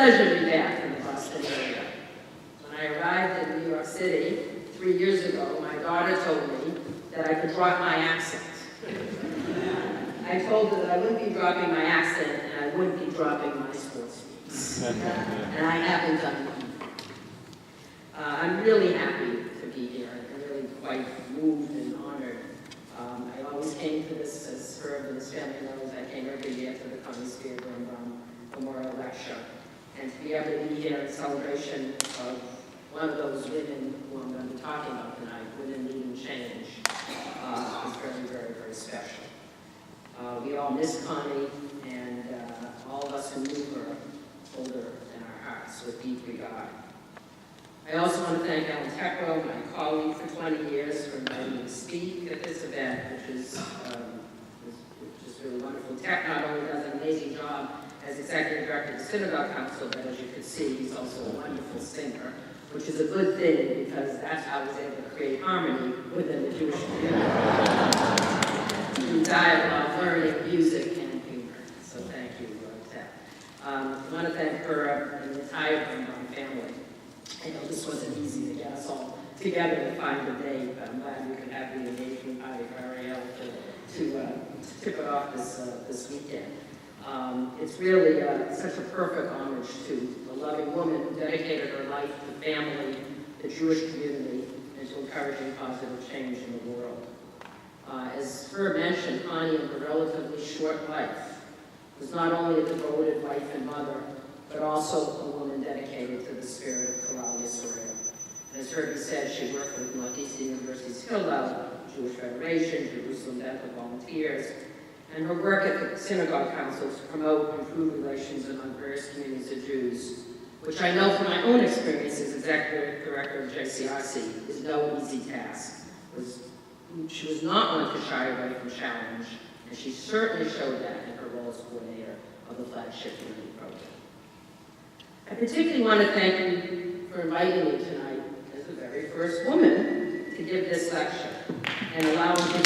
pleasure to be back in the Boston area. When I arrived in New York City 3 years ago, my daughter told me that I could drop my accent. I told her that I wouldn't be dropping my accent and I wouldn't be dropping my sports feeds. And I haven't done it. I'm really happy to be here. I'm really quite moved and honored. I always came to this, as Herb and his family knows, I came every year to the Connie Spear Memorial Lecture. And to be able to be here in celebration of one of those women who I'm going to be talking about tonight, women needing change, is very, very, very special. We all miss Connie, and all of us who knew her hold her in our hearts with deep regard. I also want to thank Ellen Tecro, my colleague for 20 years, for inviting me to speak at this event, which is really wonderful. Tech not only does an amazing job as Executive Director of the Synagogue Council, but as you can see, he's also a wonderful singer, which is a good thing because that's how I was able to create harmony within the Jewish community. Through dialogue, learning, music, and humor. So thank you, Tech. I want to thank her and the entire Birnbaum family. I know this wasn't easy to get us all together to find a date, but I'm glad we could have the engagement party for Ariel to tip it off this weekend. It's really such a perfect homage to a loving woman who dedicated her life to family, the Jewish community, and to encouraging positive change in the world. As Herb mentioned, Connie, in her relatively short life, was not only a devoted wife and mother, but also a woman dedicated to the spirit of Kalal Yisrael. And as Herbie said, she worked with Northeastern University's Hillel, Jewish Federation, Jerusalem Dental Volunteers, and her work at the Synagogue Council to promote and improve relations among various communities of Jews, which I know from my own experience as Executive Director of JCRC is no easy task. She was not one to shy away from challenge, and she certainly showed that in her role as coordinator of the flagship community program. I particularly want to thank you for inviting me tonight as the very first woman to give this lecture and allowing me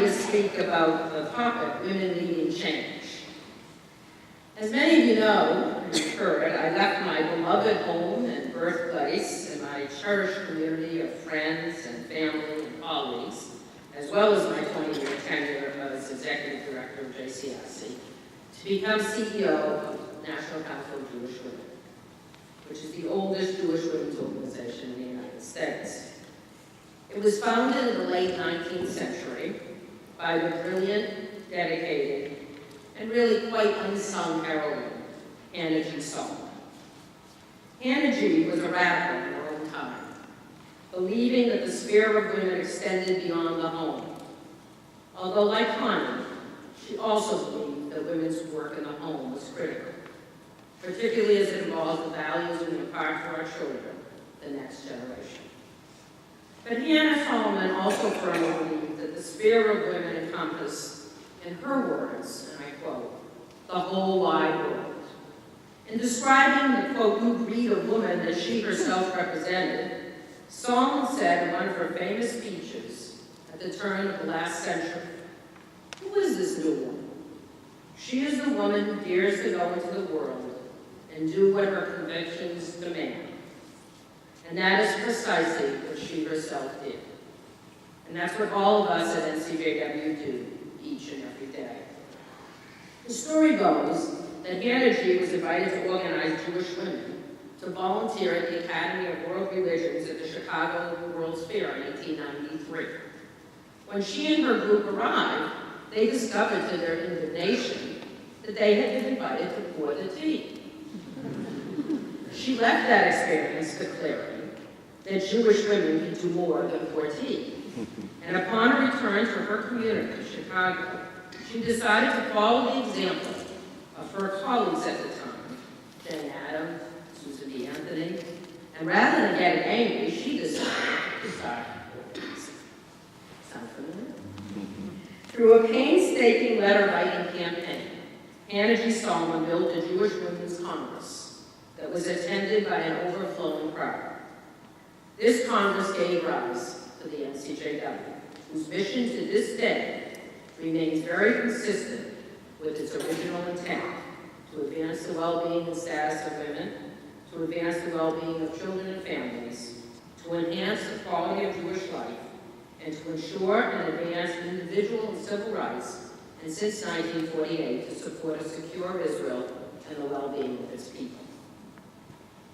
to speak about the topic, women leading change. As many of you know, and you've heard, I left my beloved home and birthplace and my cherished community of friends and family and colleagues, as well as my 20-year tenure as Executive Director of JCRC, to become CEO of National Council of Jewish Women, which is the oldest Jewish women's organization in the United States. It was founded in the late 19th century by the brilliant, dedicated, and really quite unsung heroine, Hannah G. Solomon. Hannah G. was a radical in her own time, believing that the sphere of women extended beyond the home. Although, like Connie, she also believed that women's work in the home was critical, particularly as it involved the values we impart to our children, the next generation. But Hannah Solomon also firmly believed that the sphere of women encompassed, in her words, and I quote, the whole wide world. In describing the, quote, new breed of woman that she herself represented, Solomon said in one of her famous speeches at the turn of the last century, "Who is this new woman? She is the woman who dares to go into the world and do what her convictions demand. And that is precisely what she herself did. And that's what all of us at NCJW do each and every day." The story goes that Hannah G. was invited to organize Jewish women to volunteer at the Academy of World Religions at the Chicago World's Fair in 1893. When she and her group arrived, they discovered to their indignation that they had been invited to pour the tea. She left that experience declaring that Jewish women could do more than pour tea. And upon her return to her community, Chicago, she decided to follow the example of her colleagues at the time, Jane Addams, Susan B. Anthony, and rather than getting angry, she decided to start organizing. Sound familiar? Through a painstaking letter-writing campaign, Hannah G. Solomon built a Jewish Women's Congress that was attended by an overflowing crowd. This Congress gave rise to the NCJW, whose mission to this day remains very consistent with its original intent to advance the well-being and status of women, to advance the well-being of children and families, to enhance the quality of Jewish life, and to ensure and advance individual and civil rights, and since 1948, to support a secure Israel and the well-being of its people.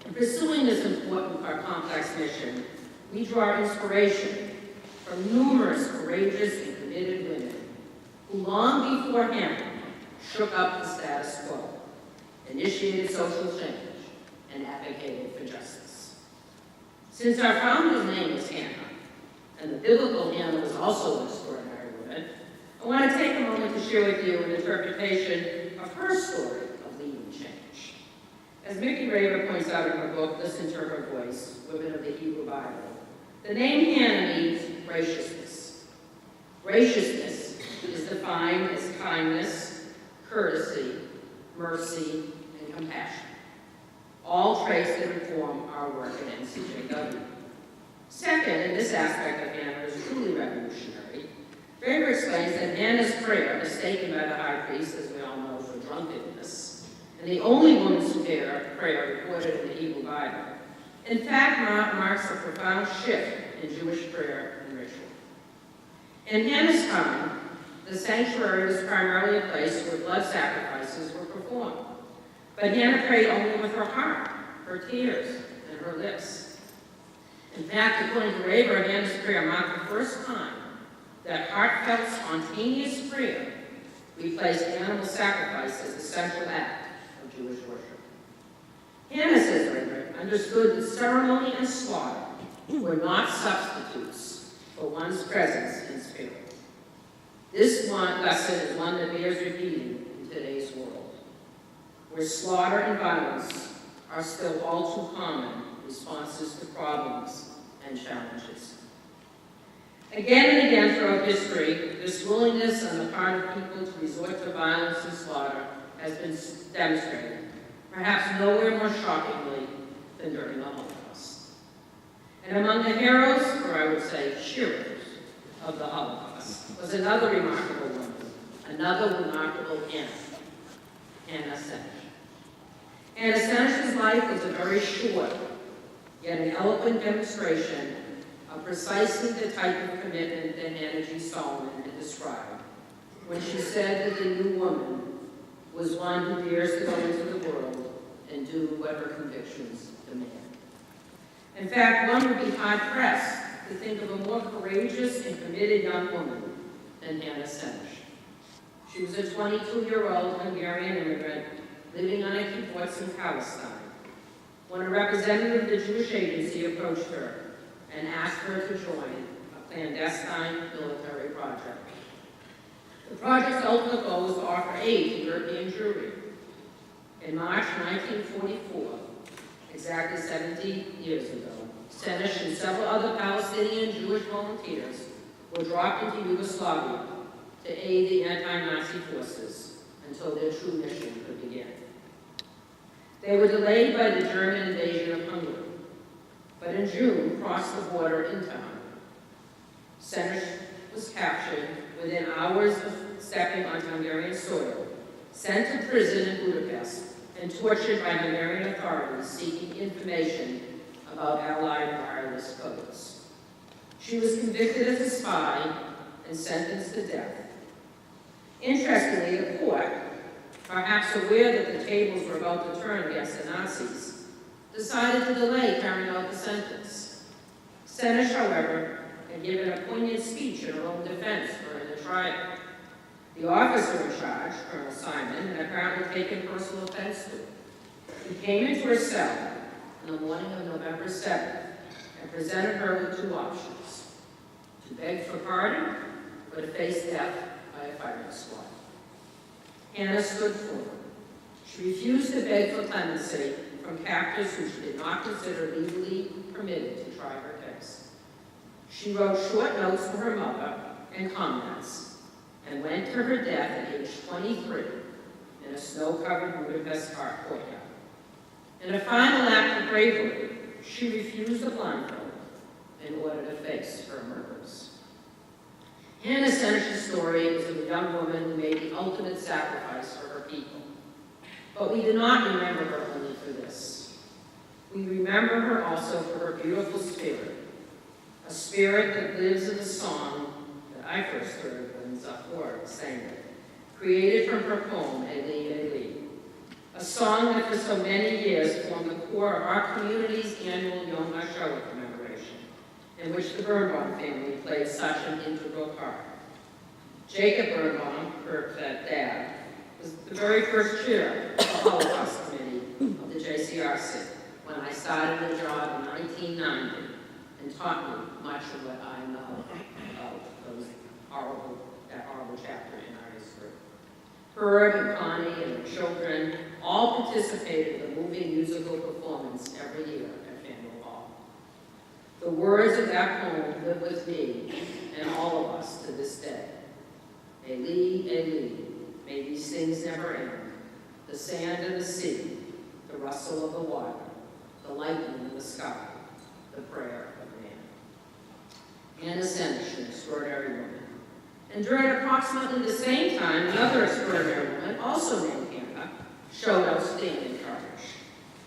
In pursuing this important but complex mission, we draw inspiration from numerous courageous and committed women who long before Hannah shook up the status quo, initiated social change, and advocated for justice. Since our founder's name is Hannah, and the biblical Hannah was also an extraordinary woman, I want to take a moment to share with you an interpretation of her story of leading change. As Mickey Raver points out in her book, Listen to Her Voice, Women of the Hebrew Bible, the name Hannah means graciousness. Graciousness is defined as kindness, courtesy, mercy, and compassion. All traits that inform our work at NCJW. Second, and this aspect of Hannah is truly revolutionary, Raver explains that Hannah's prayer, mistaken by the high priest, as we all know, for drunkenness, and the only woman's prayer recorded in the Hebrew Bible, in fact marks a profound shift in Jewish prayer and ritual. In Hannah's time, the sanctuary was primarily a place where blood sacrifices were performed. But Hannah prayed only with her heart, her tears, and her lips. In fact, according to Raver, Hannah's prayer marked the first time that heartfelt, spontaneous prayer replaced animal sacrifice as the central act of Jewish worship. Hannah, says Raver, understood that ceremony and slaughter were not substitutes for one's presence in spirit. This lesson is one that bears repeating in today's world, where slaughter and violence are still all too common responses to problems and challenges. Again and again throughout history, this willingness on the part of people to resort to violence and slaughter has been demonstrated, perhaps nowhere more shockingly than during the Holocaust. And among the heroes, or I would say shearers, of the Holocaust was another remarkable woman, another remarkable Hannah, Hannah Senech. Hannah Senech's life was a very short, yet an eloquent demonstration of precisely the type of commitment that Hannah G. Solomon had described when she said that the new woman was one who dares to go into the world and do what her convictions demand. In fact, one would be hard-pressed to think of a more courageous and committed young woman than Hannah Senech. She was a 22-year-old Hungarian immigrant living on a kibbutz in Palestine when a representative of the Jewish Agency approached her and asked her to join a clandestine military project. The project's ultimate goal was to offer aid to European Jewry. In March 1944, exactly 70 years ago, Senech and several other Palestinian Jewish volunteers were dropped into Yugoslavia to aid the anti-Nazi forces until their true mission could begin. They were delayed by the German invasion of Hungary, but in June crossed the border in time. Senech was captured within hours of stepping onto Hungarian soil, sent to prison in Budapest, and tortured by Hungarian authorities seeking information about Allied wireless codes. She was convicted as a spy and sentenced to death. Interestingly, the court, perhaps aware that the tables were about to turn against the Nazis, decided to delay carrying out the sentence. Senech, however, had given a poignant speech in her own defense during the trial. The officer in charge, Colonel Simon, had apparently taken personal offense to it. He came into her cell on the morning of November 7th and presented her with two options: to beg for pardon or to face death by a firing squad. Hannah stood firm. She refused to beg for clemency from captors who she did not consider legally permitted to try her case. She wrote short notes for her mother and comrades and went to her death at age 23 in a snow-covered Budapest courtyard. In a final act of bravery, she refused a blindfold in order to face her murderers. Hannah Senech's story is of a young woman who made the ultimate sacrifice for her people. But we do not remember her only for this. We remember her also for her beautiful spirit, a spirit that lives in the song that I first heard when Zafar sang it, created from her poem, Eli, Eli, a song that for so many years formed the core of our community's annual Yom HaShoah commemoration, in which the Birnbaum family played such an integral part. Jacob Birnbaum, her dad, was the very first chair of the Holocaust Committee of the JCRC when I started the job in 1990 and taught me much of what I know about that horrible chapter in our history. Herb and Connie and the children all participated in the moving musical performance every year at Faneuil Hall. The words of that poem live with me and all of us to this day. Eli, Eli, may these things never end. The sand and the sea, the rustle of the water, the lightning in the sky, the prayer of man. Hannah Senech, an extraordinary woman. And during approximately the same time, another extraordinary woman, also named Hannah, showed outstanding courage.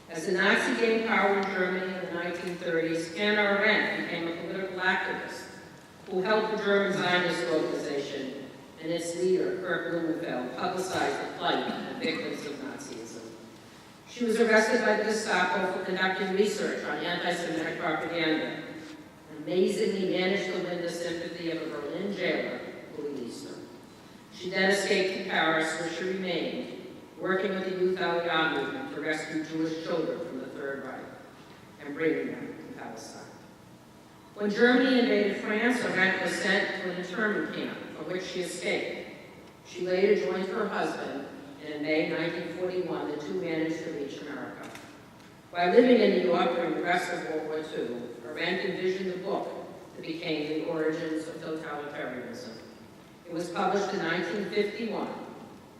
As the Nazi gained power in Germany in the 1930s, Hannah Arendt became a political activist who helped the German Zionist organization and its leader, Kurt Blumenfeld, publicize the plight of victims of Nazism. She was arrested by the Gestapo for conducting research on anti-Semitic propaganda, and amazingly managed to win the sympathy of a Berlin jailer who released her. She then escaped to Paris, where she remained, working with the Youth Aliyah movement to rescue Jewish children from the Third Reich and bringing them to Palestine. When Germany invaded France, Arendt was sent to an internment camp from which she escaped. She later joined her husband, and in May 1941, the two managed to reach America. While living in New York during the rest of World War II, Arendt envisioned the book that became The Origins of Totalitarianism. It was published in 1951,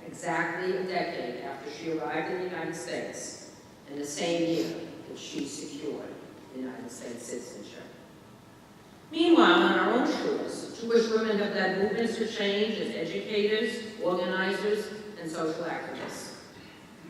exactly a decade after she arrived in the United States, and the same year that she secured the United States citizenship. Meanwhile, on our own shores, Jewish women have led movements for change as educators, organizers, and social activists.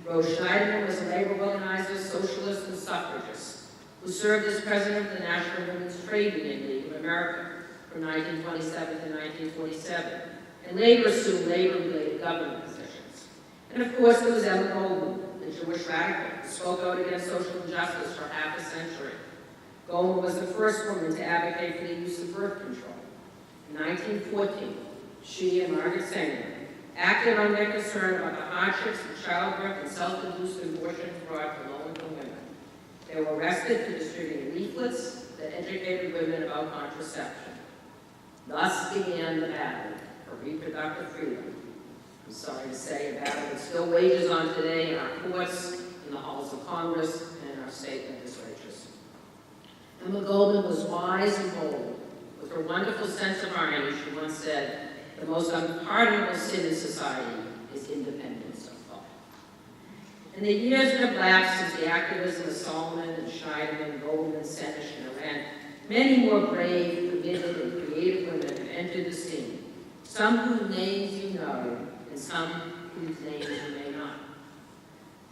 Rose Schneiderman was a labor organizer, socialist, and suffragist who served as president of the National Women's Trade Union League of America from 1927 to 1947, and later assumed labor-related government positions. And of course, there was Emma Goldman, the Jewish radical who spoke out against social injustice for half a century. Goldman was the first woman to advocate for the use of birth control. In 1914, she and Margaret Sanger acted on their concern about the hardships of childbirth and self-induced abortion brought to low-income women. They were arrested for distributing leaflets that educated women about contraception. Thus began the battle for reproductive freedom. I'm sorry to say, a battle that still wages on today in our courts, in the halls of Congress, and in our state legislatures. Emma Goldman was wise and bold. With her wonderful sense of irony, she once said, "The most unpardonable sin in society is independence of thought." In the years that have lapsed since the activism of Solomon and Schneiderman, Goldman, Senech, and Arendt, many more brave, committed, and creative women have entered the scene, some whose names you know, and some whose names you may not.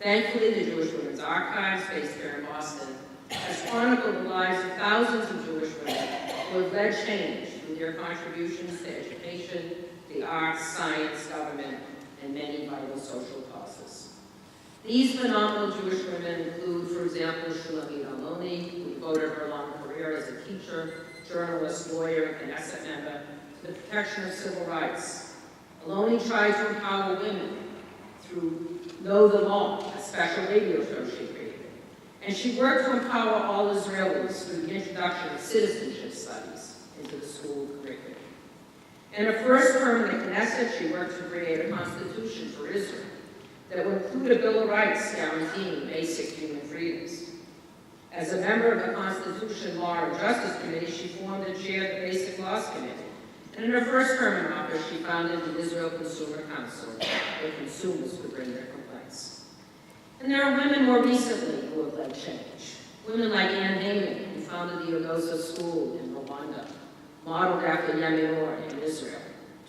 Thankfully, the Jewish Women's Archives, based here in Boston, has chronicled the lives of thousands of Jewish women who have led change through their contributions to education, the arts, science, government, and many vital social causes. These phenomenal Jewish women include, for example, Shulamit Aloni, who devoted her long career as a teacher, journalist, lawyer, and Knesset member to the protection of civil rights. Aloni tried to empower women through Know the Law, a special radio show she created. And she worked to empower all Israelis through the introduction of citizenship studies into the school curriculum. In her first term in the Knesset, she worked to create a constitution for Israel that would include a Bill of Rights guaranteeing basic human freedoms. As a member of the Constitution, Law, and Justice Committee, she formed and chaired the Basic Laws Committee. And in her first term in office, she founded the Israel Consumer Council, where consumers could bring their complaints. And there are women more recently who have led change. Women like Anne Heyman, who founded the Ogosa School in Rwanda, modeled after Yemenor in Israel,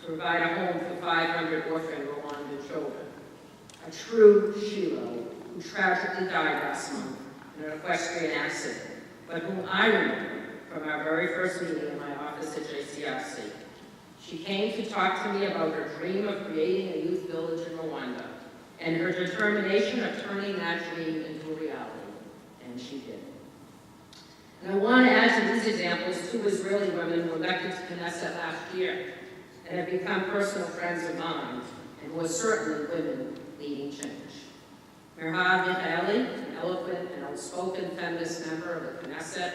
to provide a home for 500 orphan Rwandan children. A true hero who tragically died last month in an equestrian accident, but whom I remember from our very first meeting in my office at JCRC. She came to talk to me about her dream of creating a youth village in Rwanda and her determination of turning that dream into a reality, and she did. And I want to add to these examples 2 Israeli women who were elected to Knesset last year and have become personal friends of mine, and who are certainly women leading change. Mirav Michaeli, an eloquent and outspoken feminist member of the Knesset,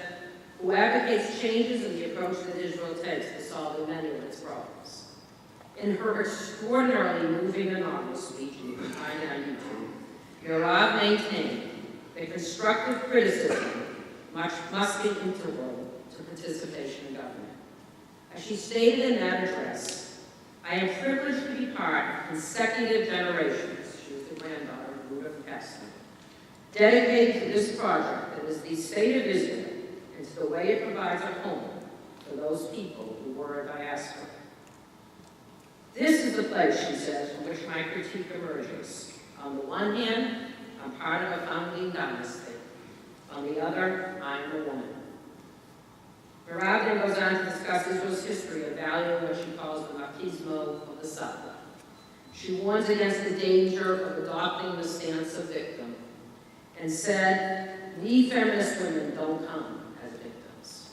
who advocates changes in the approach that Israel takes to solving many of its problems. In her extraordinarily moving inaugural speech, you can find it on YouTube, Mirav maintained that constructive criticism must be integral to participation in government. As she stated in that address, I am privileged to be part of consecutive generations, she was the granddaughter of Rudolph Kessler, dedicated to this project that is the state of Israel and to the way it provides a home for those people who were a diaspora. This is the place, she says, from which my critique emerges. On the one hand, I'm part of a founding dynasty. On the other, I'm a woman. Mirav then goes on to discuss Israel's history of valuing what she calls the machismo of the settler. She warns against the danger of adopting the stance of victim and said, we feminist women don't come as victims.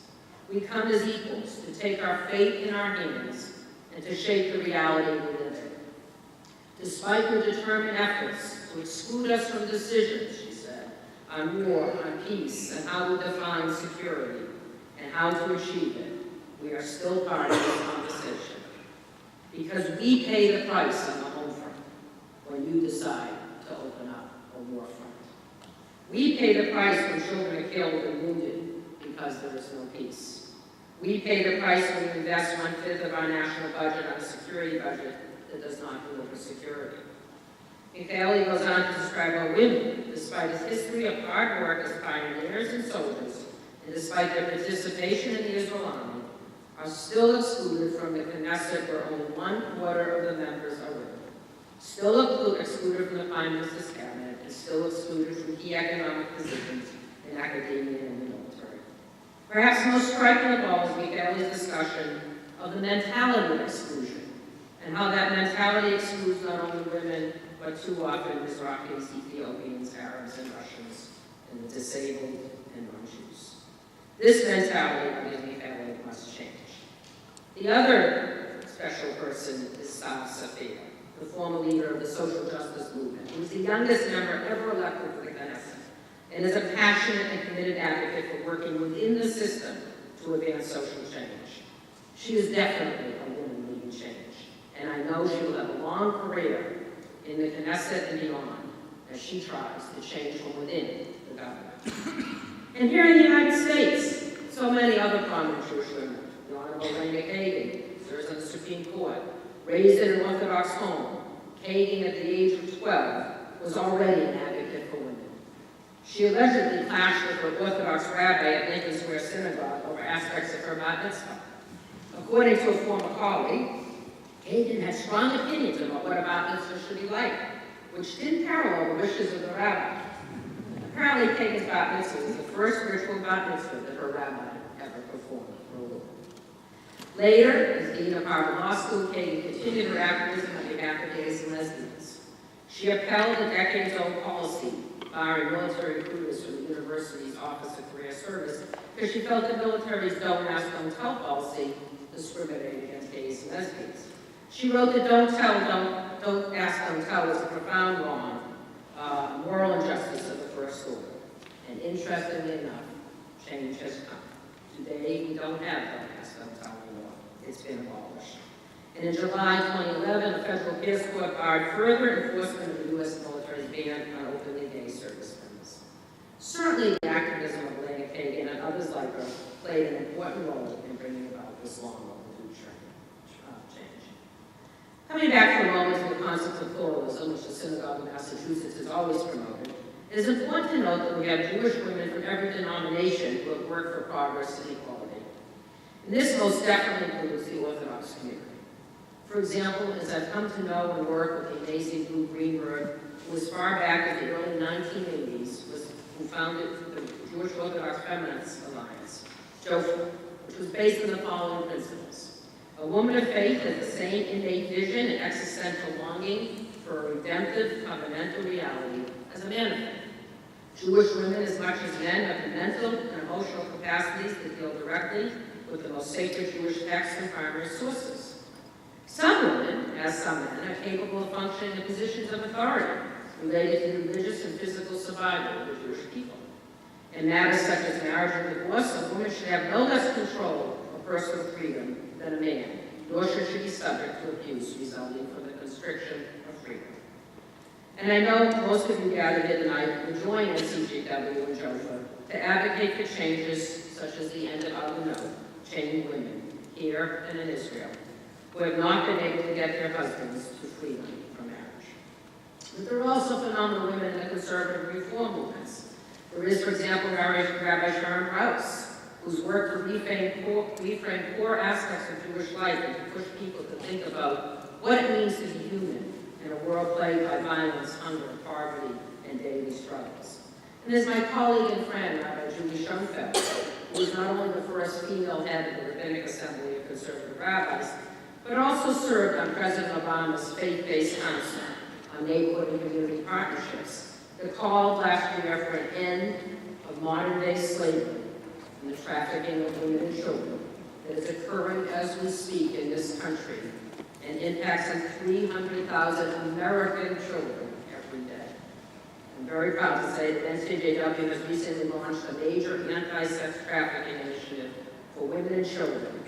We come as equals to take our fate in our hands and to shape the reality we live in. Despite your determined efforts to exclude us from decisions, she said, on war, on peace, and how to define security, and how to achieve it, we are still part of this conversation. Because we pay the price on the home front when you decide to open up a war front. We pay the price when children are killed and wounded because there is no peace. We pay the price when we invest 1/5 of our national budget on a security budget that does not deliver security. Michaeli goes on to describe how women, despite a history of hard work as pioneers and soldiers, and despite their participation in the Israel Army, are still excluded from the Knesset where only 1/4 of the members are women. Still excluded from the Prime Minister's cabinet, and still excluded from key economic positions in academia and the military. Perhaps most striking of all is Michaeli's discussion of the mentality of exclusion, and how that mentality excludes not only women, but too often Mizrahis, Ethiopians, Arabs, and Russians, and the disabled and non-Jews. This mentality, according to Michaeli, must change. The other special person is Sav Safir, the former leader of the social justice movement, who is the youngest member ever elected to the Knesset, and is a passionate and committed advocate for working within the system to advance social change. She is definitely a woman leading change, and I know she will have a long career in the Knesset and beyond as she tries to change from within the government. And here in the United States, so many other prominent Jewish women, the Honorable Elena Kagan, serves on the Supreme Court, raised in an Orthodox home. Kagan, at the age of 12, was already an advocate for women. She allegedly clashed with her Orthodox rabbi at Lincoln Square Synagogue over aspects of her bat mitzvah. According to a former colleague, Kagan had strong opinions about what a bat mitzvah should be like, which didn't parallel the wishes of the rabbi. Apparently, Kagan's bat mitzvah was the first ritual bat mitzvah that her rabbi ever performed for a woman. Later, as dean of Harvard Law School, Kagan continued her activism on behalf of gays and lesbians. She upheld a decades-old policy barring military recruiters from the university's Office of Career Service because she felt the military's don't ask, don't tell policy discriminated against gays and lesbians. She wrote that don't ask, don't tell was a profound wrong, moral injustice of the first order. And interestingly enough, change has come. Today, we don't have don't ask, don't tell anymore. It's been abolished. And in July 2011, the Federal Appeals Court barred further enforcement of the U.S. military's ban on openly gay service members. Certainly, the activism of Elena Kagan and others like her played an important role in bringing about this long overdue change. Coming back for a moment to the concept of pluralism, which the Synagogue of Massachusetts has always promoted, it is important to note that we have Jewish women from every denomination who have worked for progress and equality. And this most definitely includes the Orthodox community. For example, as I've come to know and work with the amazing Lou Greenberg, who as far back as the early 1980s who founded the Jewish Orthodox Feminists Alliance, JOFA, which was based on the following principles. A woman of faith has the same innate vision and existential longing for a redemptive, covenantal reality as a man of faith. Jewish women, as much as men, have the mental and emotional capacities to deal directly with the most sacred Jewish texts and primary sources. Some women, as some men, are capable of functioning in positions of authority related to the religious and physical survival of the Jewish people. In matters such as marriage and divorce, a woman should have no less control of personal freedom than a man, nor should she be subject to abuse resulting from the constriction of freedom. And I know most of you gathered here tonight will join NCJW and JOFA to advocate for changes such as the end of Alunot, chained women, here and in Israel, who have not been able to get their husbands to freedom from marriage. But there are also phenomenal women in the conservative reform movements. There is, for example, Rabbi Sharon Rouse, whose work to reframe core aspects of Jewish life and to push people to think about what it means to be human in a world plagued by violence, hunger, poverty, and daily struggles. And as my colleague and friend, Rabbi Julie Schoenfeld, who was not only the first female head of the Rabbinic Assembly of Conservative Rabbis, but also served on President Obama's faith-based council on neighborhood and community partnerships, that called last year for an end of modern-day slavery and the trafficking of women and children that is occurring as we speak in this country and impacts on 300,000 American children every day. I'm very proud to say that NCJW has recently launched a major anti-sex trafficking initiative for women and children,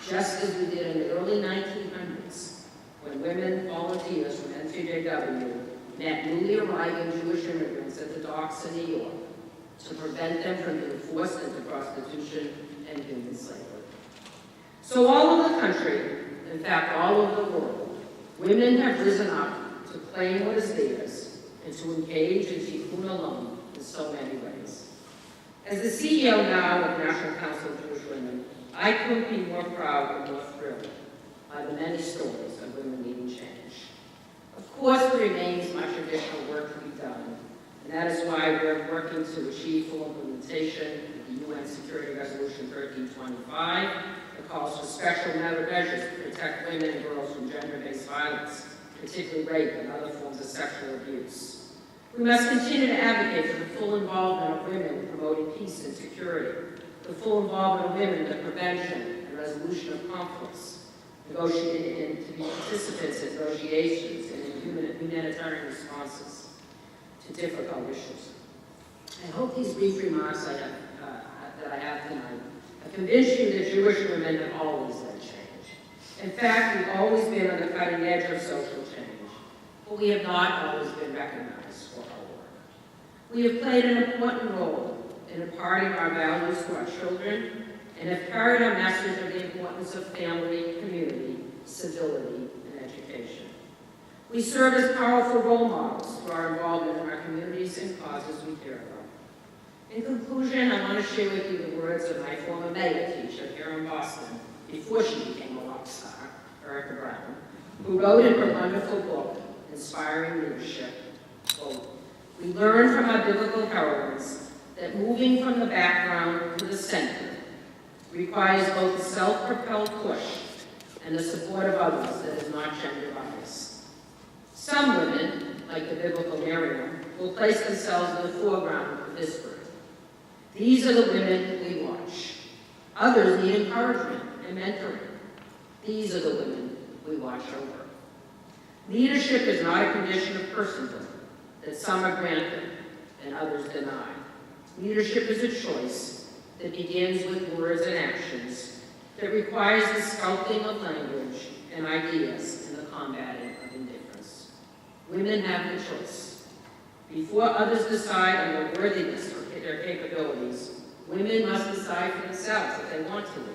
just as we did in the early 1900s, when women volunteers from NCJW met newly arriving Jewish immigrants at the docks in New York to prevent them from being forced into prostitution and human slavery. So all over the country, in fact all over the world, women have risen up to claim what is theirs and to engage in tikkun alone in so many ways. As the CEO now of National Council of Jewish Women, I couldn't be more proud and more thrilled by the many stories of women needing change. Of course, there remains much additional work to be done, and that is why we're working to achieve full implementation of the UN Security Resolution 1325 that calls for special measures to protect women and girls from gender-based violence, particularly rape and other forms of sexual abuse. We must continue to advocate for the full involvement of women in promoting peace and security, the full involvement of women in the prevention and resolution of conflicts, negotiating and to be participants in negotiations and in humanitarian responses to difficult issues. I hope these brief remarks that I have tonight have convinced you that Jewish women have always led change. In fact, we've always been on the cutting edge of social change, but we have not always been recognized for our work. We have played an important role in imparting our values to our children and have carried our message of the importance of family, community, civility, and education. We serve as powerful role models through our involvement in our communities and causes we care about. In conclusion, I want to share with you the words of my former Maya teacher here in Boston, before she became a rock star, Erica Brown, who wrote in her wonderful book, Inspiring Leadership, quote, "We learn from our biblical heroines that moving from the background to the center requires both a self-propelled push and the support of others that is not gender biased. Some women, like the biblical Miriam, will place themselves in the foreground of history. These are the women we watch. Others need encouragement and mentoring. These are the women we watch over. Leadership is not a condition of personhood that some are granted and others deny. Leadership is a choice that begins with words and actions, that requires the sculpting of language and ideas and the combating of indifference. Women have the choice. Before others decide on their worthiness or their capabilities, women must decide for themselves if they want to lead.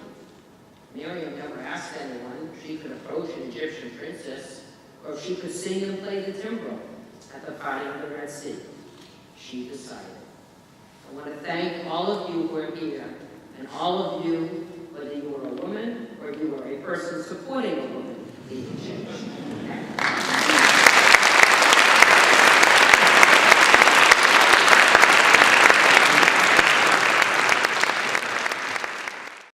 Miriam never asked anyone if she could approach an Egyptian princess or if she could sing and play the timbrel at the parting of the Red Sea. She decided. I want to thank all of you who are here, and all of you, whether you are a woman you are a person supporting a woman leading change.